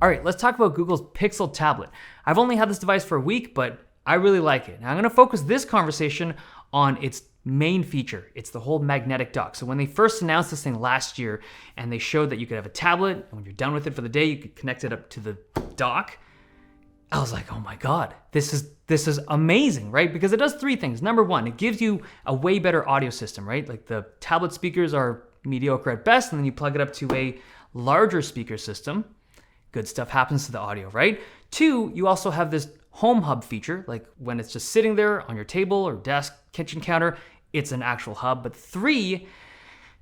All right, let's talk about Google's Pixel tablet. I've only had this device for a week, but I really like it. Now, I'm gonna focus this conversation on its main feature. It's the whole magnetic dock. So when they first announced this thing last year and they showed that you could have a tablet, and when you're done with it for the day, you could connect it up to the dock, I was like, oh my God, this is amazing, right? Because it does three things. Number one, it gives you a way better audio system, right? Like the tablet speakers are mediocre at best, and then you plug it up to a larger speaker system. Good stuff happens to the audio, right? Two, you also have this home hub feature, like when it's just sitting there on your table or desk, kitchen counter, it's an actual hub. But three,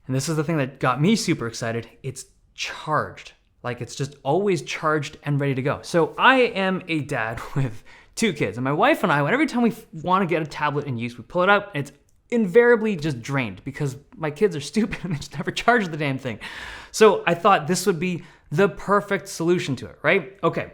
and this is the thing that got me super excited, it's charged. Like it's just always charged and ready to go. So I am a dad with two kids, and my wife and I, every time we want to get a tablet in use, we pull it out and it's invariably just drained because my kids are stupid and they just never charge the damn thing. So I thought this would be the perfect solution to it, right? Okay,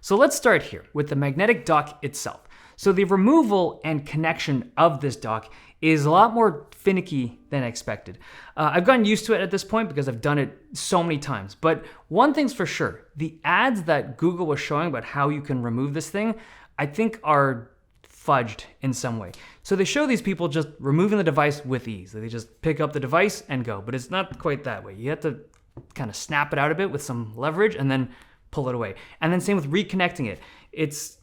so let's start here with the magnetic dock itself. So the removal and connection of this dock is a lot more finicky than expected. I've gotten used to it at this point because I've done it so many times. But one thing's for sure, the ads that Google was showing about how you can remove this thing, I think are fudged in some way. So they show these people just removing the device with ease. They just pick up the device and go, but it's not quite that way. You have to kind of snap it out a bit with some leverage and then pull it away. And then same with reconnecting it.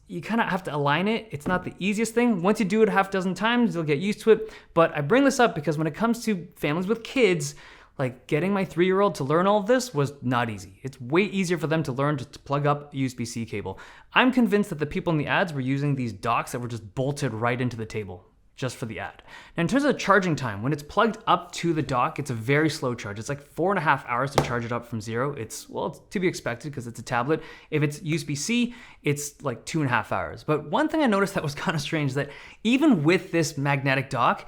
You kind of have to align it. It's not the easiest thing. Once you do it a half dozen times, you'll get used to it. But I bring this up because when it comes to families with kids, like getting my 3-year-old to learn all of this was not easy. It's way easier for them to learn just to plug up a USB-C cable. I'm convinced that the people in the ads were using these docks that were just bolted right into the table just for the ad. Now in terms of charging time, when it's plugged up to the dock, it's a very slow charge. It's like 4.5 hours to charge it up from zero. It's to be expected because it's a tablet. If it's USB-C, it's like 2.5 hours. But one thing I noticed that was kind of strange is that even with this magnetic dock,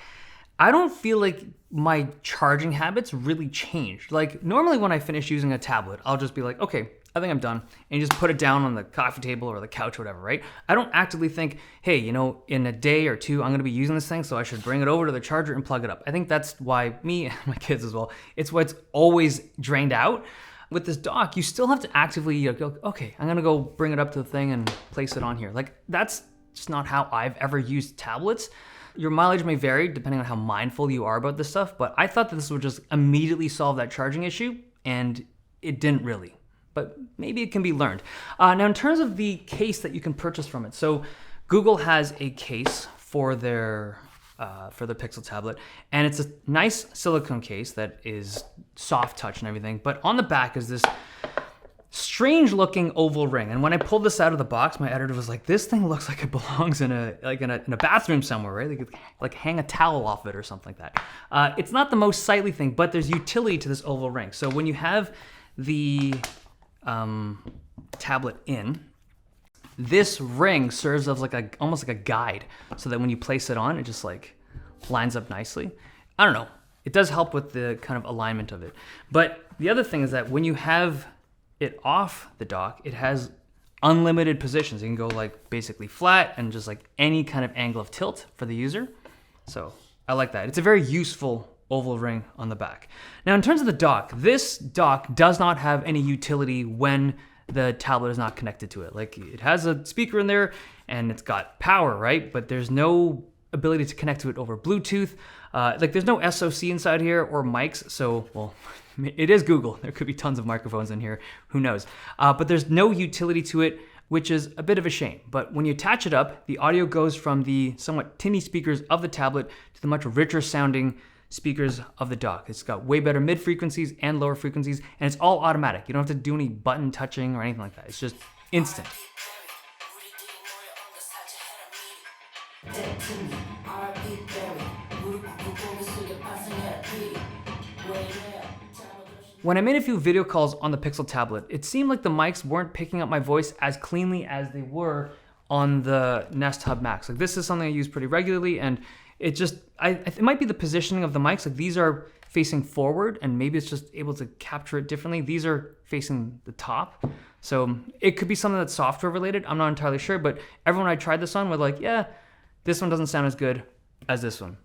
I don't feel like my charging habits really changed. Like normally when I finish using a tablet, I'll just be like, okay, I think I'm done. And you just put it down on the coffee table or the couch or whatever, right? I don't actively think, hey, in a day or two, I'm gonna be using this thing, so I should bring it over to the charger and plug it up. I think that's why me and my kids as well, it's what's always drained out. With this dock, you still have to actively go, okay, I'm gonna go bring it up to the thing and place it on here. Like that's just not how I've ever used tablets. Your mileage may vary depending on how mindful you are about this stuff, but I thought that this would just immediately solve that charging issue, and it didn't really. But maybe it can be learned. Now, in terms of the case that you can purchase from it, so Google has a case for their Pixel tablet, and it's a nice silicone case that is soft touch and everything. But on the back is this strange-looking oval ring. And when I pulled this out of the box, my editor was like, "This thing looks like it belongs in a bathroom somewhere, right? They could like hang a towel off it or something like that." It's not the most sightly thing, but there's utility to this oval ring. So when you have the tablet in, this ring serves as like almost like a guide, so that when you place it on, it just like lines up nicely. I don't know. It does help with the kind of alignment of it. But the other thing is that when you have it off the dock, it has unlimited positions. You can go like basically flat and just like any kind of angle of tilt for the user. So I like that. It's a very useful oval ring on the back. Now, in terms of the dock, this dock does not have any utility when the tablet is not connected to it. Like it has a speaker in there and it's got power, right? But there's no ability to connect to it over Bluetooth. Like there's no SoC inside here or mics. So, well, it is Google. There could be tons of microphones in here. Who knows? But there's no utility to it, which is a bit of a shame. But when you attach it up, the audio goes from the somewhat tinny speakers of the tablet to the much richer sounding speakers of the dock. It's got way better mid frequencies and lower frequencies, and it's all automatic. You don't have to do any button touching or anything like that. It's just instant. When I made a few video calls on the Pixel tablet, it seemed like the mics weren't picking up my voice as cleanly as they were on the Nest Hub Max. Like this is something I use pretty regularly, and it just, it might be the positioning of the mics. Like these are facing forward, and maybe it's just able to capture it differently. These are facing the top. So it could be something that's software related. I'm not entirely sure, but everyone I tried this on was like, yeah, this one doesn't sound as good as this one.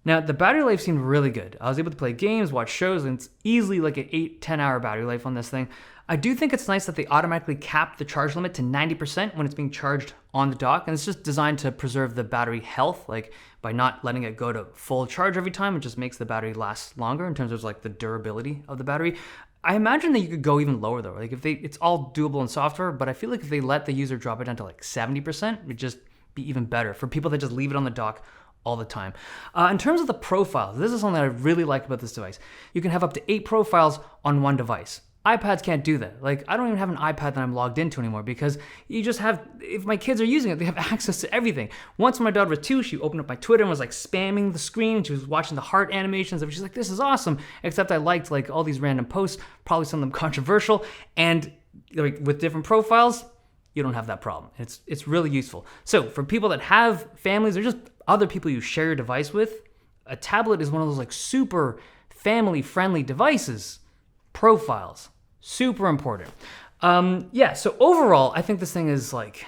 Now, the battery life seemed really good. I was able to play games, watch shows, and it's easily like an 8-10 hour battery life on this thing. I do think it's nice that they automatically cap the charge limit to 90% when it's being charged on the dock, and it's just designed to preserve the battery health, like by not letting it go to full charge every time. It just makes the battery last longer in terms of like the durability of the battery. I imagine that you could go even lower though. Like it's all doable in software, but I feel like if they let the user drop it down to like 70%, it'd just be even better for people that just leave it on the dock all the time. In terms of the profiles, this is something that I really like about this device. You can have up to 8 profiles on one device. iPads can't do that. Like, I don't even have an iPad that I'm logged into anymore because you just have, if my kids are using it, they have access to everything. Once when my daughter was 2, she opened up my Twitter and was like spamming the screen, and she was watching the heart animations, and she's like, this is awesome. Except I liked like all these random posts, probably some of them controversial, and like with different profiles, you don't have that problem. It's really useful. So for people that have families or just other people you share your device with, a tablet is one of those like super family-friendly devices. Profiles, super important. So overall, I think this thing is like,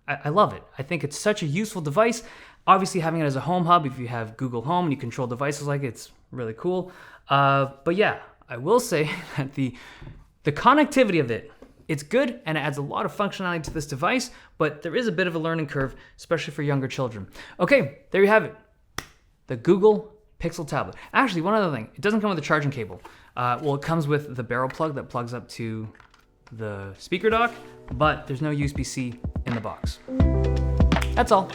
I love it. I think it's such a useful device. Obviously, having it as a home hub, if you have Google Home and you control devices like it's really cool. But yeah, I will say that the connectivity of it, it's good and it adds a lot of functionality to this device, but there is a bit of a learning curve, especially for younger children. Okay, there you have it. The Google Pixel tablet. Actually, one other thing, it doesn't come with a charging cable. It comes with the barrel plug that plugs up to the speaker dock, but there's no USB-C in the box. That's all.